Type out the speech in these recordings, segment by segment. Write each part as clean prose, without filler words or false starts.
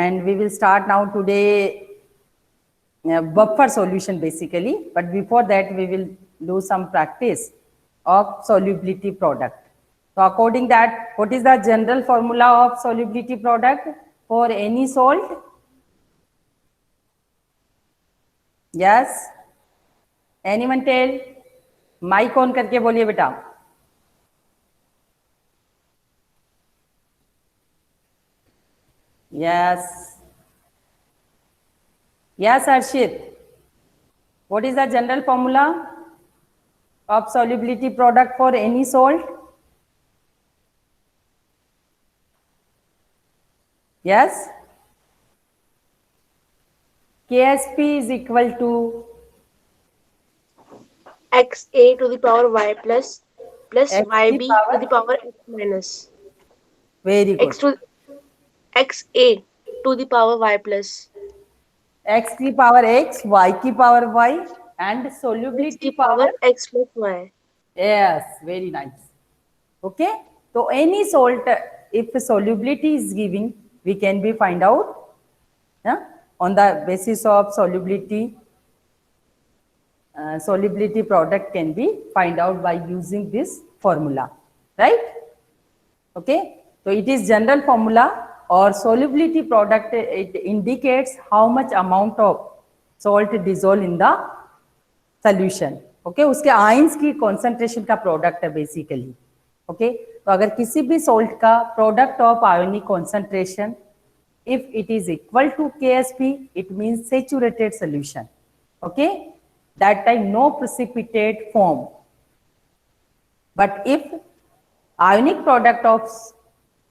and we will start now today buffer solution basically, but before that we will do some practice of solubility product. So according that, what is the general formula of solubility product for any salt? Yes, anyone tell? Mic on करके बोलिए बेटा. Yes. Yes, Arshit. What is the general formula of solubility product for any salt? Yes. KSP is equal to XA to the power Y plus x to YB power. to the power X minus Very good. X to XA to the power Y plus X की power x, y की power y, and X solubility की power. power X plus Y. Yes, very nice. Okay. So any salt, if solubility is giving, we can be find out on the basis of solubility. Solubility product can be find out by using this formula, right? Okay, so it is general formula, or solubility product, it indicates how much amount of salt dissolve in the solution. Okay, उसके ions की concentration का product है basically. Okay, तो अगर किसी भी salt का product of ionic concentration, if it is equal to KSP, it means saturated solution. Okay, that time no precipitate form. But if ionic product of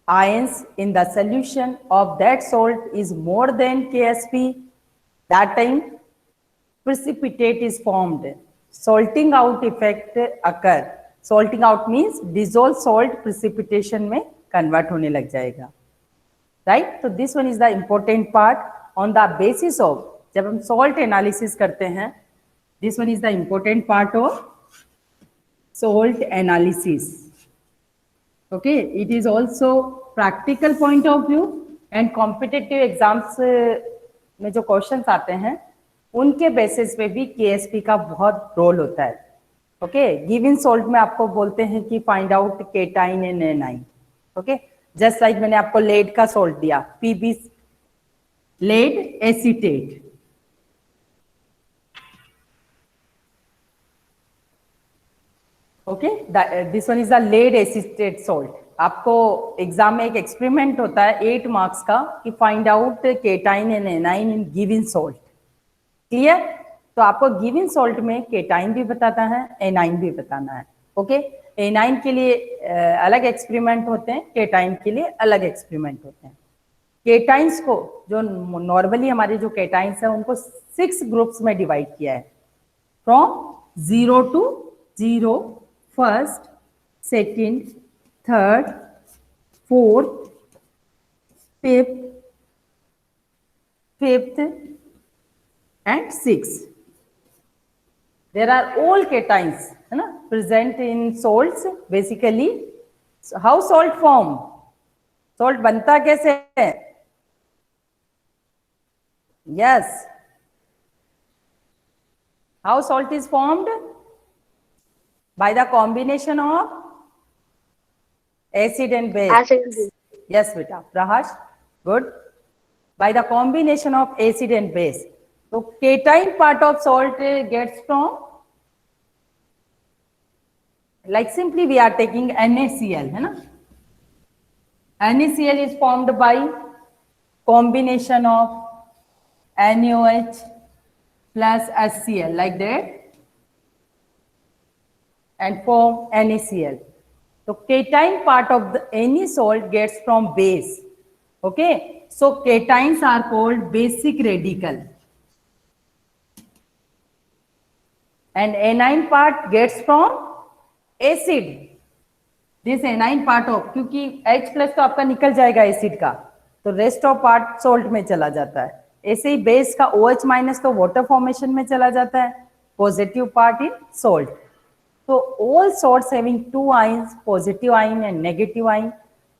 ions in the solution of that salt is more than KSP, that time precipitate is formed. Salting out effect occur. Salting out means dissolved salt precipitation में convert होने लग जाएगा. Right? So this one is the important part. On the basis of, जब हम salt analysis करते हैं, this one is the important part of salt analysis. Okay, it is also practical point of view and competitive exams में जो questions आते हैं उनके basis पे भी KSP का बहुत रोल होता है. ओके, गिवन सॉल्ट में आपको बोलते हैं कि find out cation and anion. Okay, just like मैंने आपको लेड का सॉल्ट दिया, PB lead acetate. Okay, this one is the lead acetate salt. आपको एग्जाम में एक एक्सपेरिमेंट होता है 8 मार्क्स का कि find out cation and anion in given salt. Clear? तो आपको गिवन सॉल्ट में केटाइन भी बताता है, एनाइन भी बताना है. ओके, एनाइन के लिए अलग एक्सपेरिमेंट होते हैं, केटाइन के लिए अलग एक्सपेरिमेंट होते हैं. केटाइंस को जो नॉर्मली हमारे जो केटाइंस है उनको 6 ग्रुप्स में डिवाइड किया है, from 0 to 0, first, second, third, fourth, fifth and 6. There are all cations, है ना, present in salts basically. So how salt form? Salt बनता कैसे है? Yes. How salt is formed? By the combination of acid and base. Acid. Yes, beta. Prahash, good. By the combination of acid and base. So cation part of salt gets from, like simply we are taking NaCl, है ना? NaCl is formed by combination of NaOH plus HCl like that and form NaCl. So cation part of any salt gets from base. Okay, so cations are called basic radical. And anion part gets from acid. This anion part of, क्योंकि H plus तो आपका निकल जाएगा acid का, तो rest of part salt में चला जाता है. ऐसे ही बेस का OH माइनस तो वाटर फॉर्मेशन में चला जाता है, पॉजिटिव पार्ट इन सोल्ट. तो all salts having 2 ions, positive ion and negative ion.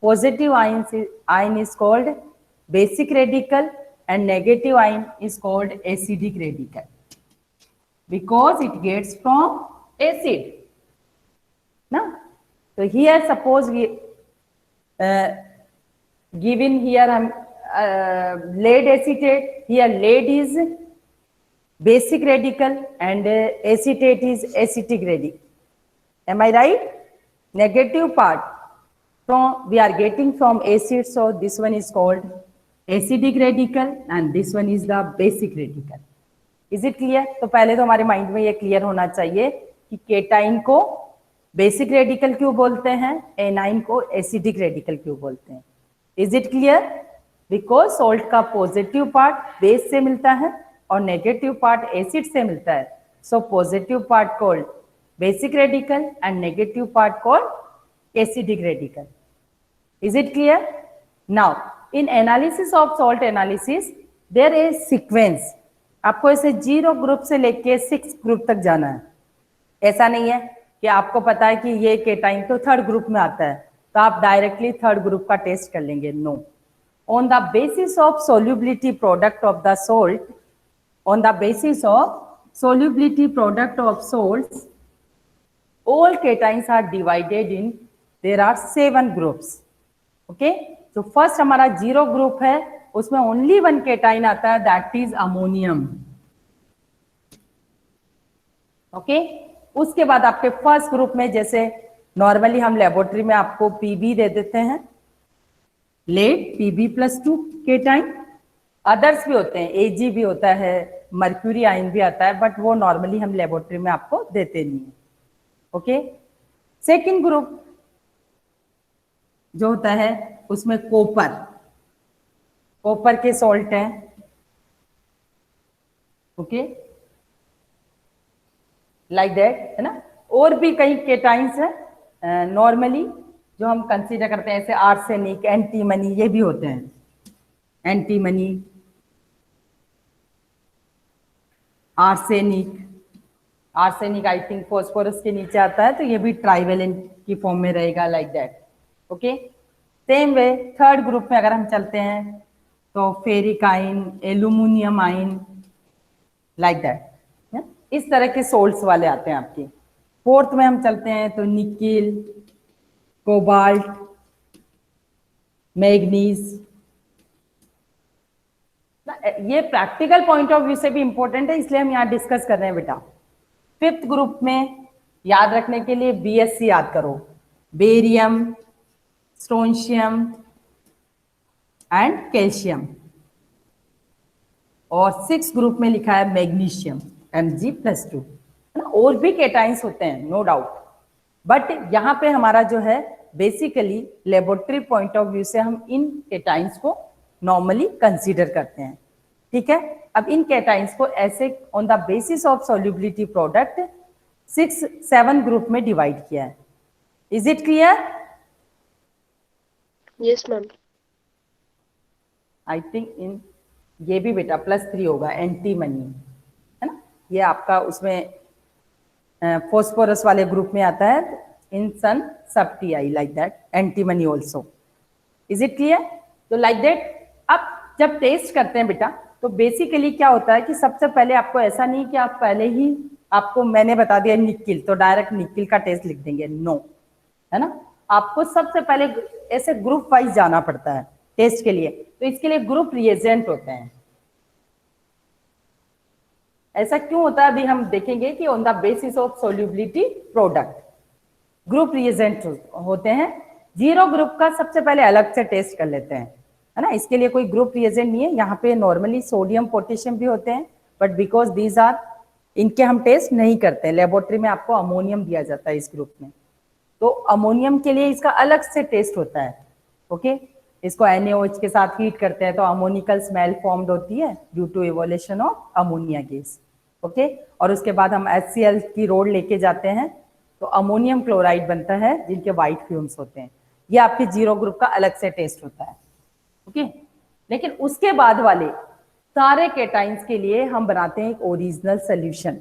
Positive ion is called basic radical, and negative ion is called acidic radical because it gets from acid. Now, so here suppose we given here lead acetate. Here lead is basic radical and acetate is acidic radical. Am I right? Negative part from we are getting from acid, so this one is called acidic radical and this one is the basic radical. Is it clear? तो पहले तो हमारे mind में ये clear होना चाहिए कि cation को बेसिक रेडिकल क्यों बोलते हैं, एनाइन को एसिडिक रेडिकल क्यों बोलते हैं. Is it clear? Because salt का पॉजिटिव पार्ट बेस से मिलता है और नेगेटिव पार्ट एसिड से मिलता है. So positive part called basic radical and negative part called acidic radical. Is it clear? Now in analysis of salt analysis there is sequence. आपको इसे 0 ग्रुप से लेके 6 ग्रुप तक जाना है. ऐसा नहीं है कि आपको पता है कि ये केटाइन तो 3rd ग्रुप में आता है तो आप डायरेक्टली 3rd ग्रुप का टेस्ट कर लेंगे. No. On the basis of solubility product of the salt, on the basis of solubility product of salts, all cations are divided in, there are 7 groups. Okay, तो first हमारा 0 group है, उसमें only 1 cation आता है, that is ammonium. Okay, उसके बाद आपके first group में जैसे नॉर्मली हम लेबोरेटरी में आपको पीबी दे देते हैं, लेड Pb+2 केटाइन. अदर्स भी होते हैं, Ag भी होता है, मर्क्यूरी आयन भी आता है, बट वो नॉर्मली हम लेबोरेटरी में आपको देते नहीं है. ओके, सेकेंड ग्रुप जो होता है उसमें कॉपर के सॉल्ट हैं. ओके, लाइक दैट, है ना. और भी कई केटाइंस हैं नॉर्मली जो हम कंसीडर करते हैं, ऐसे आर्सेनिक, एंटीमनी, ये भी होते हैं. Antimony, arsenic I think phosphorus के नीचे आता है, तो ये भी ट्राइवेलेंट की फॉर्म में रहेगा, like that. Okay, same way third group में अगर हम चलते हैं तो ferric ion, aluminium ion, like that. इस तरह के सोल्ट्स वाले आते हैं आपके. फोर्थ में हम चलते हैं तो निकिल, कोबाल्ट, मैग्नीज. ये प्रैक्टिकल पॉइंट ऑफ व्यू से भी इंपॉर्टेंट है, इसलिए हम यहाँ डिस्कस कर रहे हैं बेटा. फिफ्थ ग्रुप में याद रखने के लिए BSc याद करो, बेरियम, स्ट्रोंशियम एंड कैल्शियम. और 6 ग्रुप में लिखा है मैग्नीशियम, Mg+2. और भी केटाइंस होते हैं, नो डाउट, बट यहाँ पे हमारा जो है basically laboratory point of view से हम इन केटाइंस को नॉर्मली कंसीडर करते हैं. ठीक है, अब इन केटाइंस को ऐसे on the basis of solubility product 6-7 group में डिवाइड किया है. Is it clear? Yes ma'am. I think in ये भी बेटा +3 होगा, एंटीमनी, है ना. ये आपका उसमें फॉस्फोरस वाले ग्रुप में आता है, इन सन सब Ti, like that, antimony also. Is it clear? तो लाइक दैट अब जब टेस्ट करते हैं बेटा तो बेसिकली क्या होता है कि सबसे पहले आपको ऐसा नहीं कि आप पहले ही आपको मैंने बता दिया निकिल तो डायरेक्ट निकिल का टेस्ट लिख देंगे, नो, है ना. आपको सबसे पहले ऐसे ग्रुप वाइज जाना पड़ता है टेस्ट के लिए. तो इसके लिए ग्रुप रिएजेंट होते हैं. ऐसा क्यों होता है अभी हम देखेंगे कि on the basis of solubility product group reagent होते हैं. 0 ग्रुप का सबसे पहले अलग से टेस्ट कर लेते हैं, है ना. इसके लिए कोई ग्रुप रिएजेंट नहीं है. यहाँ पे नॉर्मली सोडियम, पोटेशियम भी होते हैं, बट बिकॉज दीज आर, इनके हम टेस्ट नहीं करते हैं. लेबोरेटरी में आपको अमोनियम दिया जाता है इस ग्रुप में, तो अमोनियम के लिए इसका अलग से टेस्ट होता है. ओके, इसको NaOH के साथ हीट करते हैं तो अमोनिकल स्मेल फॉर्म्ड होती है due to evolution of ammonia gas. Okay, और उसके बाद हम HCl की रोड लेके जाते हैं तो अमोनियम क्लोराइड बनता है जिनके व्हाइट फ्यूम्स होते हैं. ये आपके 0 ग्रुप का अलग से टेस्ट होता है. ओके, लेकिन उसके बाद वाले सारे केटाइंस के लिए हम बनाते हैं एक original solution,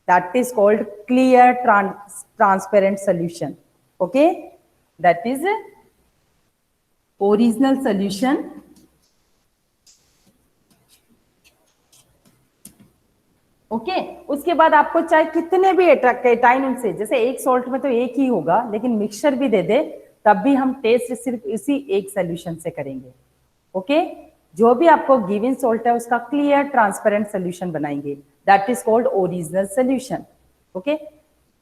that is called clear transparent solution. Okay, that is original solution okay उसके बाद आपको चाहे कितने भी केटाइन उनसे, जैसे एक सॉल्ट में तो एक ही होगा, लेकिन मिक्सचर भी दे दे तब भी हम टेस्ट सिर्फ इसी एक सोल्यूशन से करेंगे। ओके जो भी आपको गिवन सॉल्ट है उसका क्लियर ट्रांसपेरेंट सोल्यूशन बनाएंगे, that is called original solution. Okay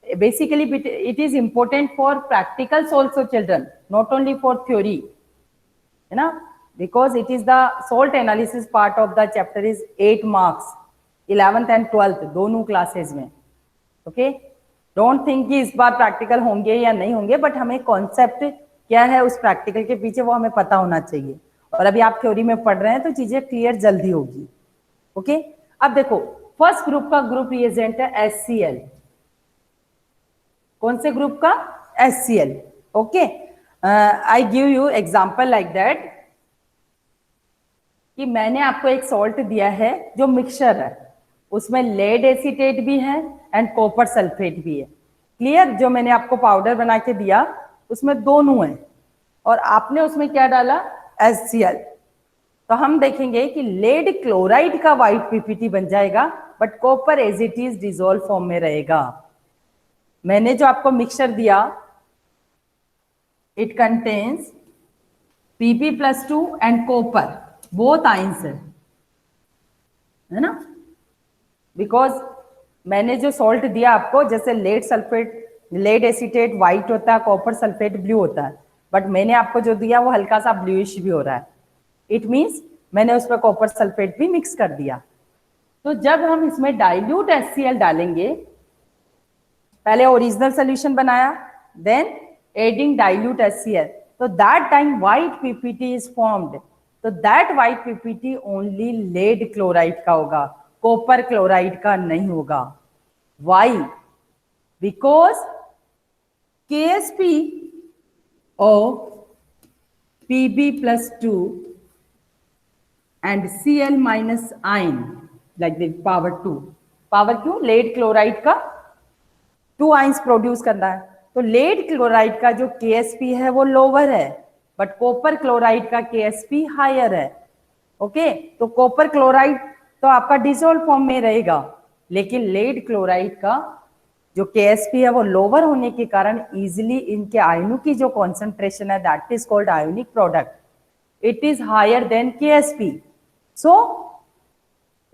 basically it is important for practicals also children, not only for theory, है ना, because it is the salt analysis part of the chapter is 8 marks 11th and 12th दोनों classes में। Okay don't think कि इस बार practical होंगे या नहीं होंगे, बट हमें कॉन्सेप्ट क्या है उस प्रैक्टिकल के पीछे वो हमें पता होना चाहिए, और अभी आप थ्योरी में पढ़ रहे हैं तो चीजें क्लियर जल्दी होगी। ओके अब देखो फर्स्ट ग्रुप का ग्रुप रिएजेंट है HCl, कौन से ग्रुप का? HCl। Okay I give you example like that कि मैंने आपको एक सॉल्ट दिया है जो मिक्सचर है, उसमें लेड एसीटेट भी है एंड कॉपर सल्फेट भी है। क्लियर? जो मैंने आपको पाउडर बना के दिया उसमें दोनों है, और आपने उसमें क्या डाला? HCl। तो हम देखेंगे कि लेड क्लोराइड का व्हाइट पीपीटी बन जाएगा, but copper as it is dissolve form में रहेगा। मैंने जो आपको मिक्सचर दिया it contains Pp+2 and copper both ions है ना, बिकॉज मैंने जो सॉल्ट दिया आपको, जैसे lead sulphate lead acetate white होता है, कॉपर सल्फेट ब्लू होता है, बट मैंने आपको जो दिया वो हल्का सा ब्लूइश भी हो रहा है, इट मीन्स मैंने उस पर कॉपर सल्फेट भी मिक्स कर दिया। तो जब हम इसमें डाइल्यूट HCl डालेंगे, पहले ओरिजिनल सोल्यूशन बनाया, देन एडिंग डाइल्यूट HCl, तो that time white PPT is formed. तो that white PPT only lead chloride का होगा, कॉपर क्लोराइड का नहीं होगा। Why? Because KSP of Pb+2 and Cl minus ion like the power 2, power क्यों? Lead chloride का 2 ions produce करना है, तो लेड क्लोराइड का जो KSP है वो लोअर है, बट कॉपर क्लोराइड का KSP हायर है। ओके तो कॉपर क्लोराइड तो आपका डिसॉल्व फॉर्म में रहेगा, लेकिन लेड क्लोराइड का जो KSP है वो लोअर होने के कारण इजिली इनके आयनों की जो कॉन्सेंट्रेशन है that is called ionic product, it is higher than KSP, so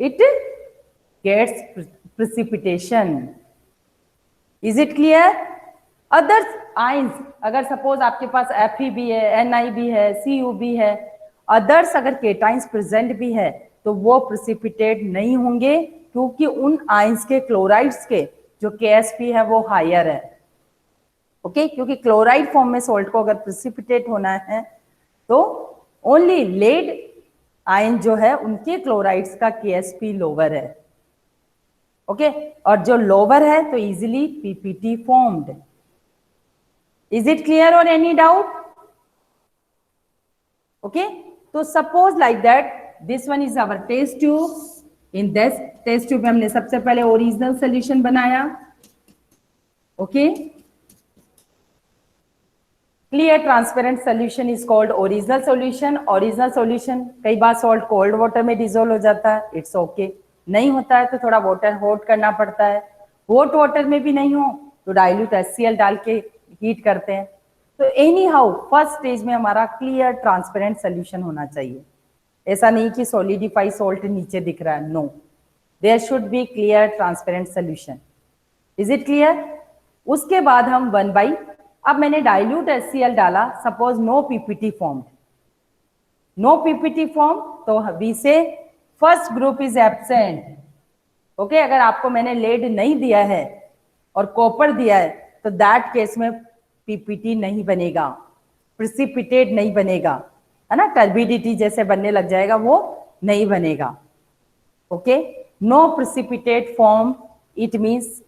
it gets precipitation। Is it clear? Others ions, अगर सपोज आपके पास Fe भी है, Ni भी है, Cu भी है, अदर्स अगर केटाइंस प्रेजेंट भी है तो वो प्रिसिपिटेट नहीं होंगे, क्योंकि उन आइंस के क्लोराइड्स के जो KSP है वो हायर है। ओके क्योंकि क्लोराइड फॉर्म में सॉल्ट को अगर प्रिसिपिटेट होना है तो ओनली लेड आयन जो है उनके क्लोराइड्स का KSP लोअर है। ओके और जो लोअर है तो easily PPT formed. Is it clear और एनी डाउट? ओके तो suppose like that this one is our test tube. In this test tube में हमने सबसे पहले ओरिजिनल सोल्यूशन बनाया। Okay clear transparent solution is called original solution. Original solution कई बार salt cold water में dissolve हो जाता है, इट्स ओके नहीं होता है तो थोड़ा वाटर हॉट करना पड़ता है, हॉट वाटर में भी नहीं हो तो डाइल्यूट HCl डाल के हीट करते हैं। तो एनी हाउ फर्स्ट स्टेज में हमारा क्लियर ट्रांसपेरेंट सोल्यूशन होना चाहिए, ऐसा नहीं कि सॉलिडिफाई सॉल्ट नीचे दिख रहा है, no, there should be clear transparent solution. Is it clear? उसके बाद हम 1/, अब मैंने डाइल्यूट HCl डाला, suppose no PPT form, no PPT form तो we say first group is absent. Okay अगर आपको मैंने लेड नहीं दिया है और कॉपर दिया है तो दैट केस में पीपीटी नहीं बनेगा, प्रिसिपिटेट नहीं बनेगा, है ना, टर्बिडिटी जैसे बनने लग जाएगा वो नहीं बनेगा। Okay no precipitate form, it means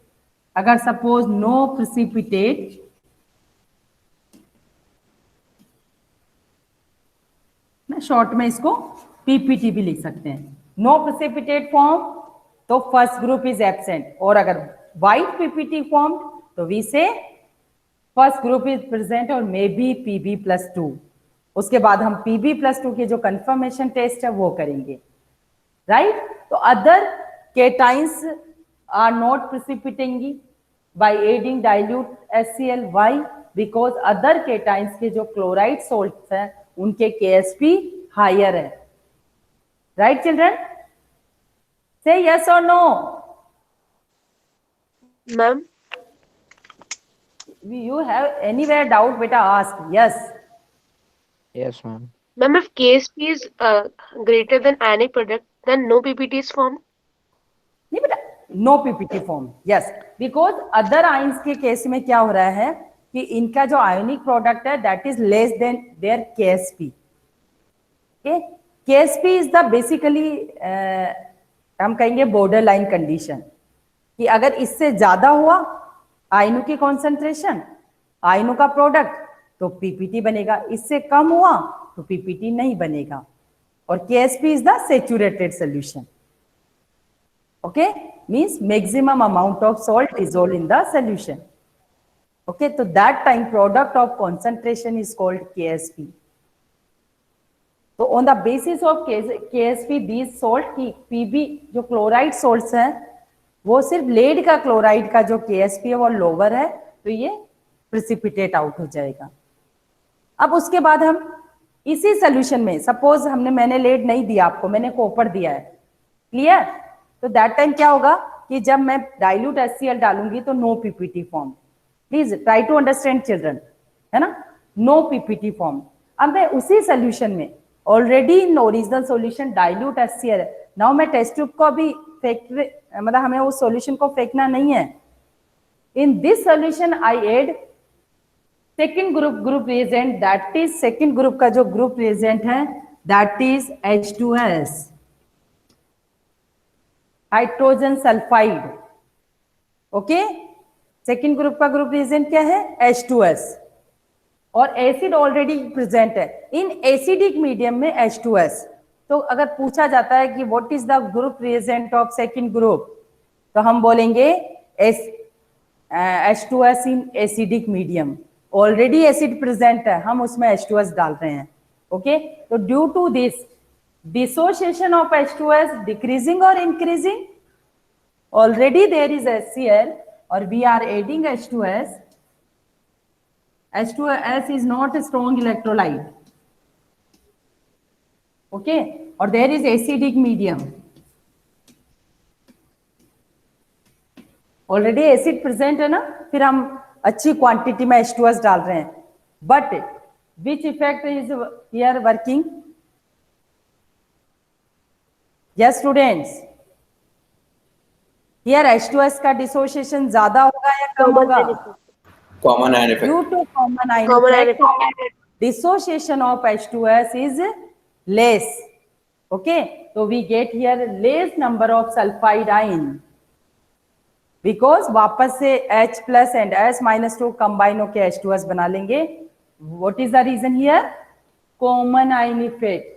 अगर सपोज नो प्रिसिपिटेट, शॉर्ट में इसको पीपीटी भी लिख सकते हैं, नो प्रिसिपिटेट फॉर्म तो फर्स्ट ग्रुप इज एब्सेंट, और अगर व्हाइट पीपीटी फॉर्म तो we say first group is present और मे बी Pb+2। उसके बाद हम Pb+2 के जो कंफर्मेशन टेस्ट है वो करेंगे, राइट। तो other cations are not precipitating by adding dilute HCl. Why? Because other cations के जो chloride salts हैं उनके KSP higher है. Right, children? Say yes or no. Ma'am, You have anywhere doubt, beta, ask. Yes. Yes, ma'am. ma'am, if KSP is greater than ionic product, then no PPT is formed. नहीं बेटा, no PPT form. Yes, because other ions के case में क्या हो रहा है कि इनका जो आयोनिक प्रोडक्ट है that is less than their KSP. KSP is the basically हम कहेंगे बॉर्डर लाइन कंडीशन कि अगर इससे ज्यादा हुआ आयनों की कॉन्सेंट्रेशन, आयनों का प्रोडक्ट, तो पीपीटी बनेगा. इससे कम हुआ तो पीपीटी नहीं बनेगा. और Ksp is the saturated solution. Okay, means maximum amount of salt dissolved in the solution. Okay, so that time product of concentration is called KSP. So on the basis of KSP, these salt की PB जो chloride salts हैं वो सिर्फ lead का chloride का जो KSP है वो लोअर है, तो ये प्रिसिपिटेट आउट हो जाएगा. अब उसके बाद हम इसी सोल्यूशन में सपोज मैंने लेड नहीं दिया आपको, मैंने कॉपर दिया है. क्लियर? तो दैट टाइम क्या होगा कि जब मैं डाइल्यूट HCl डालूंगी तो no PPT form. Please try to understand children, है ना, नो पीपीटी फॉर्म. अब मैं उसी सोल्यूशन में already in original solution dilute HCl है. नाउ मैं टेस्ट ट्यूब को भी फेंक, मतलब हमें उस सॉल्यूशन को फेंकना नहीं है. In this solution I Ed second group reagent, that is second group का जो ग्रुप रिएजेंट है that is H2S, hydrogen sulphide. Okay, second group का ग्रुप रिएजेंट क्या है? H2S. और एसिड ऑलरेडी प्रेजेंट है इन एसिडिक मीडियम में H2S. तो अगर पूछा जाता है कि what is the group reagent of second group, तो हम बोलेंगे H2S in acidic medium. Already acid present है, हम उसमें H2S डाल रहे हैं. ओके, तो due to this dissociation of H2S decreasing or increasing? Already there is HCl or we are adding H2S. H2S is not a strong electrolyte. Okay, or there is acidic medium. Already acid present है ना, फिर हम अच्छी quantity में H2S डाल रहे हैं. But which effect is here working? Yes students, here H2S का डिसोसिएशन ज्यादा होगा या कम होगा? Common ion effect. Due to common ion effect, dissociation of H2S is less. Okay, so we get here less number of sulfide ion because वापस से H plus and S minus 2 combine होके H2S बना लेंगे. What is the reason here? Common ion effect.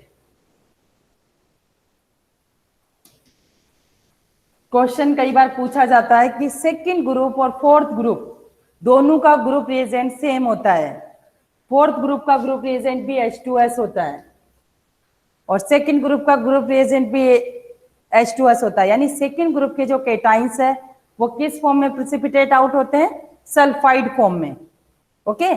Question कई बार पूछा जाता है कि सेकंड ग्रुप और फोर्थ ग्रुप दोनों का ग्रुप रिएजेंट सेम होता है. फोर्थ ग्रुप का ग्रुप रिएजेंट भी H2S होता है और सेकंड ग्रुप का ग्रुप रिएजेंट भी H2S होता है. यानी सेकंड ग्रुप के जो केटाइंस है वो किस फॉर्म में प्रेसिपिटेट आउट होते हैं? सल्फाइड फॉर्म में. ओके,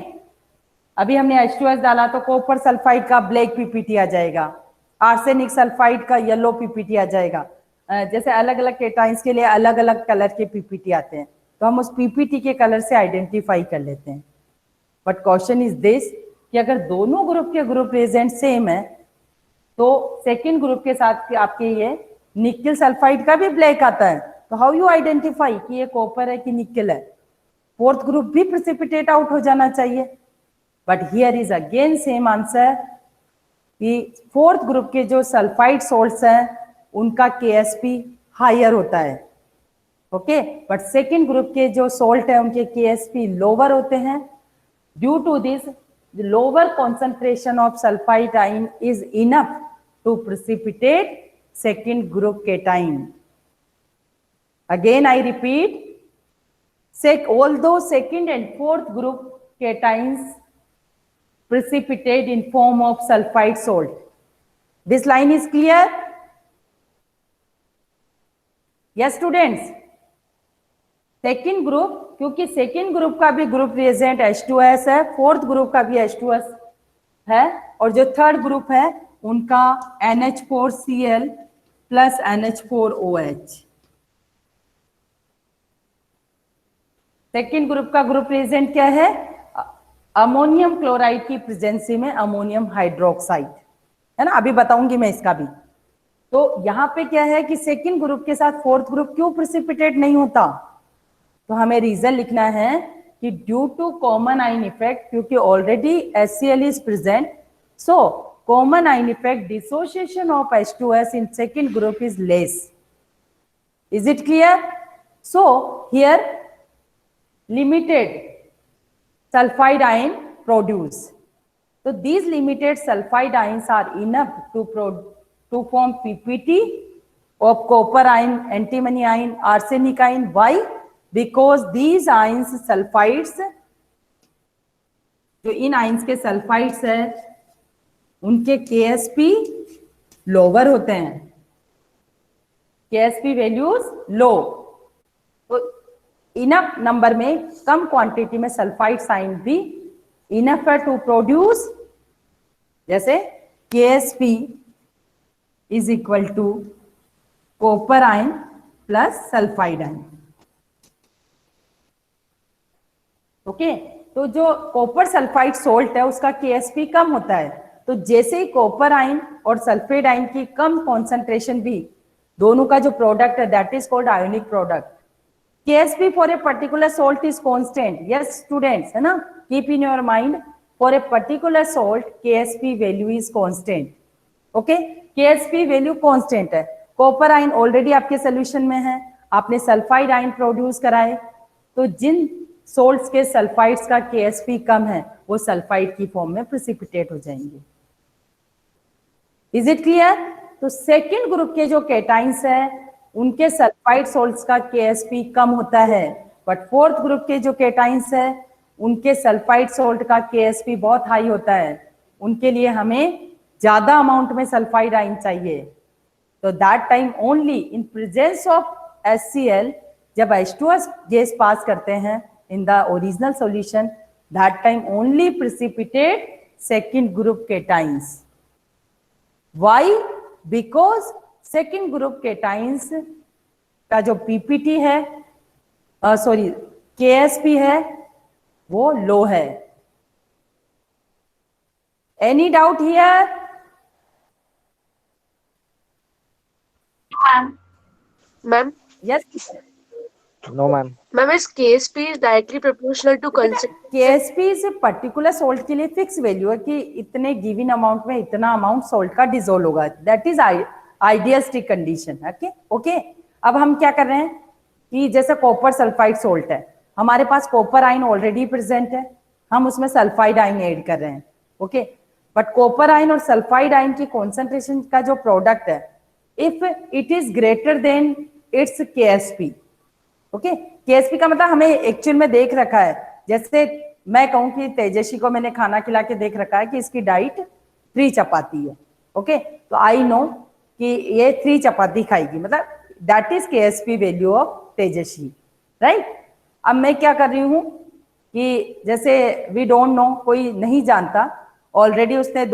अभी हमने H2S डाला तो कॉपर सल्फाइड का ब्लैक पीपीटी आ जाएगा, आर्सेनिक सल्फाइड का येलो पीपीटी आ जाएगा. जैसे अलग अलग केटाइंस के लिए अलग अलग कलर के पीपीटी आते हैं, तो हम उस पीपीटी के कलर से आइडेंटिफाई कर लेते हैं. बट क्वेश्चन इज दिस कि अगर दोनों ग्रुप के ग्रुप रिएजेंट सेम है तो सेकंड ग्रुप के साथ आपके ये निकल सल्फाइड का भी ब्लैक आता है, तो हाउ यू आइडेंटिफाई कि ये कॉपर है कि निकल है? फोर्थ ग्रुप भी प्रेसिपिटेट आउट हो जाना चाहिए. But here is again same answer कि फोर्थ ग्रुप के जो सल्फाइड सॉल्ट्स हैं उनका KSP हायर होता है. ओके, बट सेकेंड ग्रुप के जो सॉल्ट है उनके KSP लोअर होते हैं. Due to this lower concentration of sulphide ion is enough to precipitate second group cation. Again I repeat, although second and fourth group cations precipitate in form of sulfide salt. This line is clear? Yes students, second group, क्योंकि second group का भी group reagent H2S है, fourth group का भी H2S है, और जो third group है उनका NH4Cl plus NH4OH। Second group का ग्रुप रिएजेंट क्या है? अमोनियम क्लोराइड की प्रेजेंसी में अमोनियम हाइड्रोक्साइड, है ना, अभी बताऊंगी मैं इसका भी। तो यहाँ पे क्या है कि सेकेंड ग्रुप के साथ फोर्थ ग्रुप क्यों प्रेसिपिटेट नहीं होता? तो हमें रीजन लिखना है कि due to common ion effect, क्योंकि already HCl is present, so common ion effect dissociation of H2S in second group is less. Is it clear? So here limited sulfide ion produce. So these limited sulfide ions are enough to form PPT of copper ion, antimony ion, arsenic ion. Why? Because these ions sulfides, जो इन ions के sulphides है उनके KSP lower होते हैं, KSP values लो। तो enough number में, कम quantity में सल्फाइड आयन भी इनफ है टू प्रोड्यूस, जैसे KSP is equal to copper ion plus sulphide ion. Okay, तो जो कॉपर सल्फाइड सोल्ट है उसका KSP कम होता है, तो जैसे ही कॉपर आयन और सल्फेट आयन की कम कॉन्सेंट्रेशन भी, दोनों का जो प्रोडक्ट है that is called ionic product. KSP for a particular salt is constant. Yes students, है ना, keep in your mind, for a particular salt KSP value is constant. Okay, KSP value constant है। Copper ion already आपके solution में है, आपने sulphide ion produce कराए, तो जिन salts के सल्फाइड्स का KSP कम है वो सल्फाइड की फॉर्म में प्रेसिपिटेट हो जाएंगे। Is it clear? तो सेकेंड ग्रुप के जो केटाइंस है उनके सल्फाइड सोल्ट्स का KSP कम होता है, बट फोर्थ ग्रुप के जो केटाइंस है उनके सल्फाइड सोल्ट का KSP बहुत हाई होता है, उनके लिए हमें ज्यादा अमाउंट में सल्फाइड आयन चाहिए। तो that time only in presence of HCl, जब H2S गैस पास करते हैं in the original solution, that time only precipitate second group cations. Why? Because second group cations का जो PPT है, सॉरी KSP है, वो लो है। Any doubt here? Ma'am, Yes. No, ma'am. ma'am, is KSP is directly proportional to concentration? KSP से particular salt के लिए fix value है कि इतने गिवन अमाउंट में इतना अमाउंट सोल्ट का डिसोल्व होगा, that is idealistic condition. Okay, अब हम क्या कर रहे हैं कि जैसे कॉपर सल्फाइड सोल्ट है, हमारे पास कॉपर आयन ऑलरेडी प्रेजेंट है, हम उसमें सल्फाइड आयन ऐड कर रहे हैं। ओके, बट कॉपर आयन और सल्फाइड आयन की कॉन्सेंट्रेशन का जो प्रोडक्ट है, if it is greater than it's KSP। Okay, KSP का मतलब हमें एक्चुअल में देख रखा है, जैसे मैं कहूं कि तेजस्वी को मैंने खाना खिला के देख रखा है कि इसकी डाइट 3 चपाती है। ओके, तो आई नो कि ये 3 चपाती खाएगी, मतलब that is KSP value of Tejashwi, right. अब मैं क्या कर रही हूँ कि जैसे वी डोंट नो, कोई नहीं जानता, ऑलरेडी उसने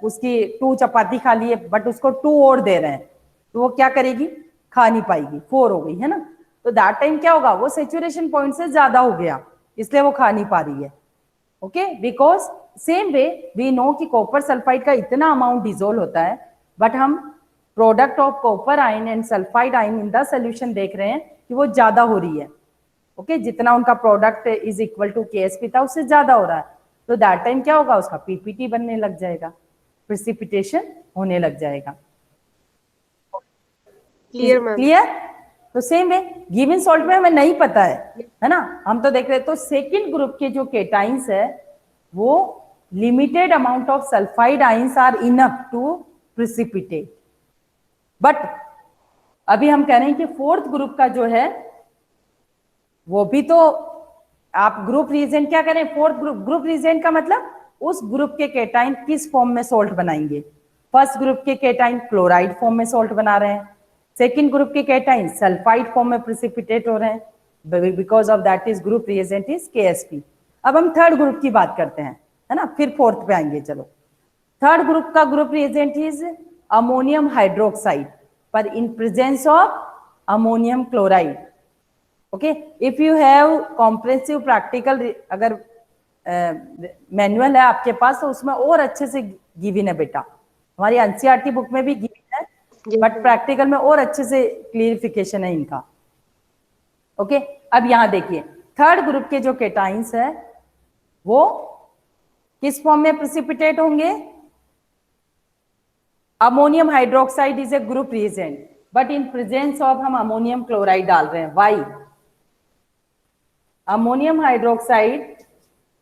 उसकी 2 चपाती खा ली है, बट उसको 2 और दे रहे हैं, तो वो क्या करेगी? खा नहीं पाएगी, 4 हो गई, है ना। तो दैट टाइम क्या होगा? वो सैचुरेशन पॉइंट से ज्यादा हो गया, इसलिए वो खा नहीं पा रही है। Okay, because same way we know कि कॉपर सल्फाइड का इतना अमाउंट डिसोल्व होता है, बट हम product of copper ion and sulphide ion in the solution देख रहे हैं कि वो ज्यादा हो रही है। ओके, जितना उनका product is equal to KSP था उससे ज्यादा हो रहा है, तो दैट टाइम क्या होगा? उसका PPT बनने लग जाएगा, प्रेसिपिटेशन होने लग जाएगा। Clear, ma'am. क्लियर? तो सेम वे गिवन सॉल्ट में हमें नहीं पता है ना, हम तो देख रहे हैं। तो सेकेंड ग्रुप के जो केटाइंस है वो limited amount of sulphide ions are enough to precipitate, but अभी हम कह रहे हैं कि फोर्थ ग्रुप का जो है वो भी, तो आप ग्रुप रीजेंट क्या करें? फोर्थ ग्रुप रीजेंट का मतलब उस ग्रुप के केटाइन किस फॉर्म में सोल्ट बनाएंगे। फर्स्ट ग्रुप के केटाइन क्लोराइड फॉर्म में सोल्ट बना रहे हैं, सेकेंड ग्रुप के कैटाइन सल्फाइड फॉर्म में प्रिसिपिटेट हो रहे हैं, because of that is group reagent is KSP। अब हम थर्ड ग्रुप की बात करते हैं, है ना, फिर फोर्थ पे आएंगे। चलो, थर्ड ग्रुप का group reagent is ammonium hydroxide, पर in presence of ammonium chloride. Okay, if you have comprehensive practical, अगर मैनुअल है आपके पास तो उसमें और अच्छे से गिवन है बेटा, हमारी NCERT बुक में भी गिवन है, बट प्रैक्टिकल में और अच्छे से क्लियरिफिकेशन है इनका। ओके, अब यहां देखिए, थर्ड ग्रुप के जो केटाइंस है वो किस फॉर्म में प्रेसिपिटेट होंगे? Ammonium hydroxide is a group reagent, but in presence of हम अमोनियम क्लोराइड डाल रहे हैं। Why? Ammonium hydroxide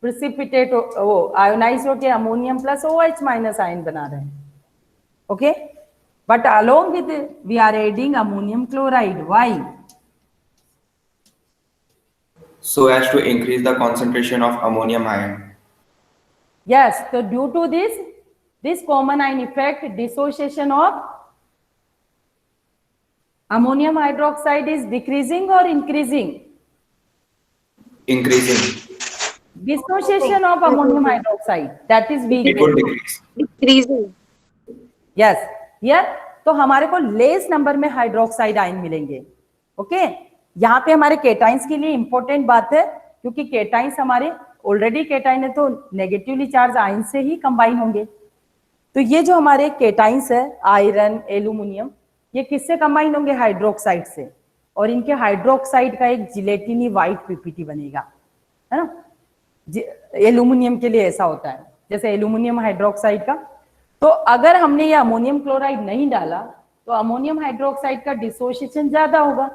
precipitate ionize होकर ammonium plus OH minus ion बना रहे हैं। Okay, but along with we are adding ammonium chloride. Why? So as to increase the concentration of ammonium ion. Yes, so due to this common ion effect, dissociation of ammonium hydroxide is decreasing or increasing? Increasing. Dissociation of ammonium hydroxide, that is weak. It would decrease. Decreasing. Yes, here तो हमारे को less number में hydroxide ion मिलेंगे। Okay, यहाँ पे हमारे cations के लिए इंपॉर्टेंट बात है, क्योंकि केटाइंस हमारे ऑलरेडी केटाइन है तो नेगेटिवली चार्ज आयन से ही कंबाइन होंगे। तो ये जो हमारे केटाइंस है, आयरन, एल्यूमिनियम, ये किससे कंबाइन होंगे? हाइड्रोक्साइड से, और इनके हाइड्रोक्साइड का एक जिलेटिनी व्हाइट पीपीटी बनेगा, है ना। एल्यूमिनियम के लिए ऐसा होता है, जैसे एल्यूमिनियम हाइड्रोक्साइड का। तो अगर हमने ये अमोनियम क्लोराइड नहीं डाला तो अमोनियम हाइड्रोक्साइड का डिसोसिएशन ज्यादा होगा,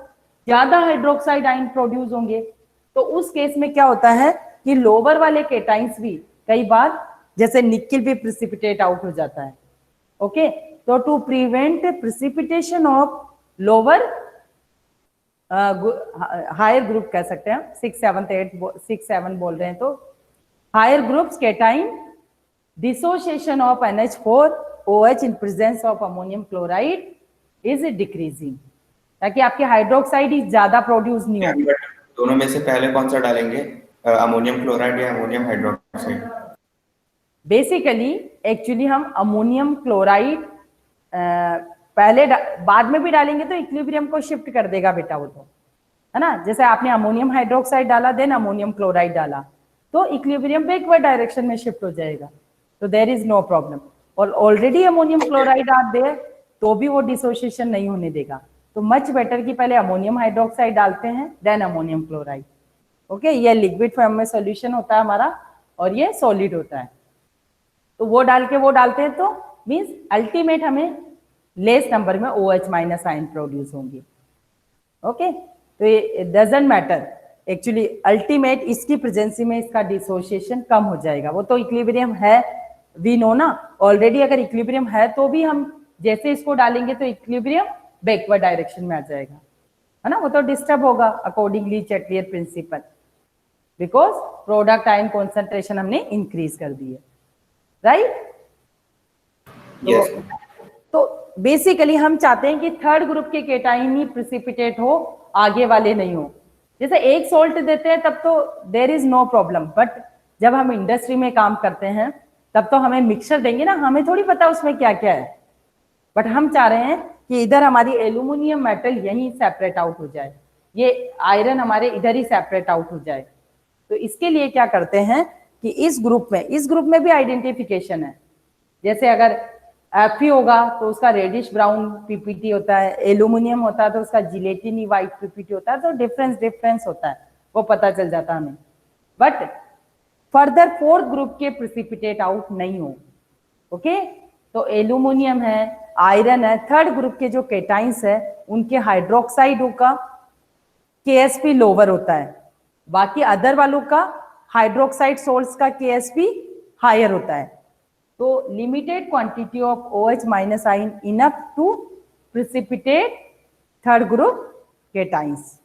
ज्यादा हाइड्रोक्साइड आयन प्रोड्यूस होंगे। तो उस केस में क्या होता है कि लोअर वाले केटाइंस भी कई बार, जैसे निकिल भी प्रिसिपिटेट आउट हो जाता है। ओके, तो to prevent precipitation of lower higher group कह सकते हैं, 6, 7, 8, 6, 7 बोल रहे हैं, तो higher groups cation dissociation of NH4 OH in presence of ammonium chloride is decreasing, ताकि आपके हाइड्रोक्साइड ही ज्यादा प्रोड्यूस नहीं हो। But दोनों में से पहले कौन सा डालेंगे, अमोनियम क्लोराइड या अमोनियम हाइड्रोक्साइड? बेसिकली एक्चुअली हम अमोनियम क्लोराइड पहले बाद में भी डालेंगे तो इक्विलिब्रियम को शिफ्ट कर देगा बेटा, वो तो है ना। जैसे आपने अमोनियम हाइड्रोक्साइड डाला, देन अमोनियम क्लोराइड डाला, तो इक्विलिब्रियम बैकवर्ड डायरेक्शन में शिफ्ट हो जाएगा, तो देयर इज नो प्रॉब्लम। और already ammonium chloride are there, तो भी वो डिसोसिएशन नहीं होने देगा। तो मच बेटर कि पहले अमोनियम हाइड्रोक्साइड डालते हैं, देन अमोनियम क्लोराइड। ओके, ये लिक्विड फॉर्म में सॉल्यूशन होता है हमारा, और ये सॉलिड होता है। तो वो डाल के वो डालते हैं, तो मींस अल्टीमेट हमें लेस नंबर में OH माइनस आयन प्रोड्यूस होंगे। ओके, तो ये डजंट मैटर एक्चुअली, अल्टीमेट इसकी प्रेजेंसी में इसका डिसोसिएशन कम हो जाएगा। वो तो इक्विलिब्रियम है, वी नो ना ऑलरेडी। अगर इक्विलिब्रियम है तो भी हम जैसे इसको डालेंगे तो इक्विलिब्रियम बैकवर्ड डायरेक्शन में आ जाएगा, है ना। वो तो डिस्टर्ब होगा accordingly Chatelier principal, because product ion concentration हमने इंक्रीज कर दी है, राइट। Yes. तो बेसिकली हम चाहते हैं कि थर्ड ग्रुप के केटाइन ही प्रिसिपिटेट हो, आगे वाले नहीं हो। जैसे एक सोल्ट देते हैं तब तो there is no problem, but जब हम इंडस्ट्री में काम करते हैं तब तो हमें मिक्सचर देंगे ना, हमें थोड़ी पता उसमें क्या क्या है। बट हम चाह रहे हैं कि इधर हमारी एल्यूमिनियम मेटल यहीं सेपरेट आउट हो जाए, ये आयरन हमारे इधर ही सेपरेट आउट हो जाए। तो इसके लिए क्या करते हैं कि इस ग्रुप में भी आइडेंटिफिकेशन है। जैसे अगर Fe होगा तो उसका रेडिश ब्राउन पीपीटी होता है, एल्यूमिनियम होता है तो उसका जिलेटिनी व्हाइट पीपीटी होता है, तो डिफरेंस होता है, वो पता चल जाता है हमें। बट फर्दर फोर्थ ग्रुप के प्रिसिपिटेट आउट नहीं हो। ओके, तो एल्यूमिनियम है, आयरन है, थर्ड ग्रुप के जो केटाइंस है उनके हाइड्रोक्साइड का KSP लोअर होता है, बाकी अदर वालों का हाइड्रोक्साइड सोल्ट्स का KSP हायर होता है। तो limited quantity of OH minus ion enough to precipitate third group cations.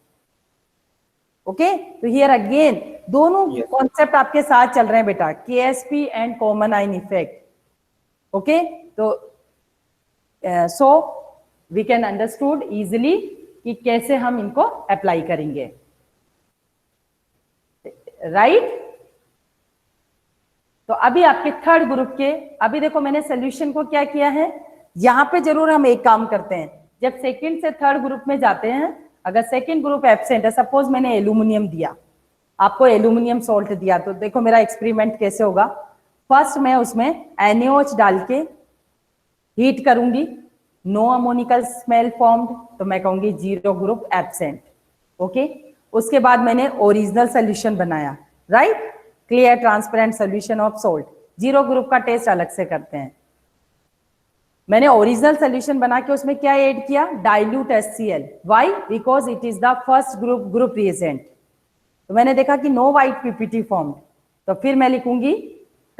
Okay, तो हियर अगेन दोनों कॉन्सेप्ट आपके साथ चल रहे हैं बेटा, KSP and common ion effect. Okay, तो so we can understood easily कि कैसे हम इनको अप्लाई करेंगे, राइट। तो अभी आपके थर्ड ग्रुप के, अभी देखो मैंने सोल्यूशन को क्या किया है, यहां पे जरूर हम एक काम करते हैं, जब सेकंड से थर्ड ग्रुप में जाते हैं, अगर सेकंड ग्रुप एब्सेंट है, सपोज मैंने एल्यूमिनियम दिया आपको, एल्यूमिनियम सोल्ट दिया, तो देखो मेरा एक्सपेरिमेंट कैसे होगा। फर्स्ट मैं उसमें NaOH डाल के हीट करूंगी, नो अमोनिकल स्मेल फॉर्म्ड, तो मैं कहूंगी 0 ग्रुप एब्सेंट, ओके। उसके बाद मैंने ओरिजिनल सोल्यूशन बनाया, right, clear transparent solution of salt, 0 group का टेस्ट अलग से करते हैं। मैंने ओरिजिनल सोल्यूशन बना के उसमें क्या ऐड किया, dilute HCl, why, because it is the first group reagent. तो मैंने देखा कि नो वाइट पीपीटी फॉर्म्ड, तो फिर मैं लिखूंगी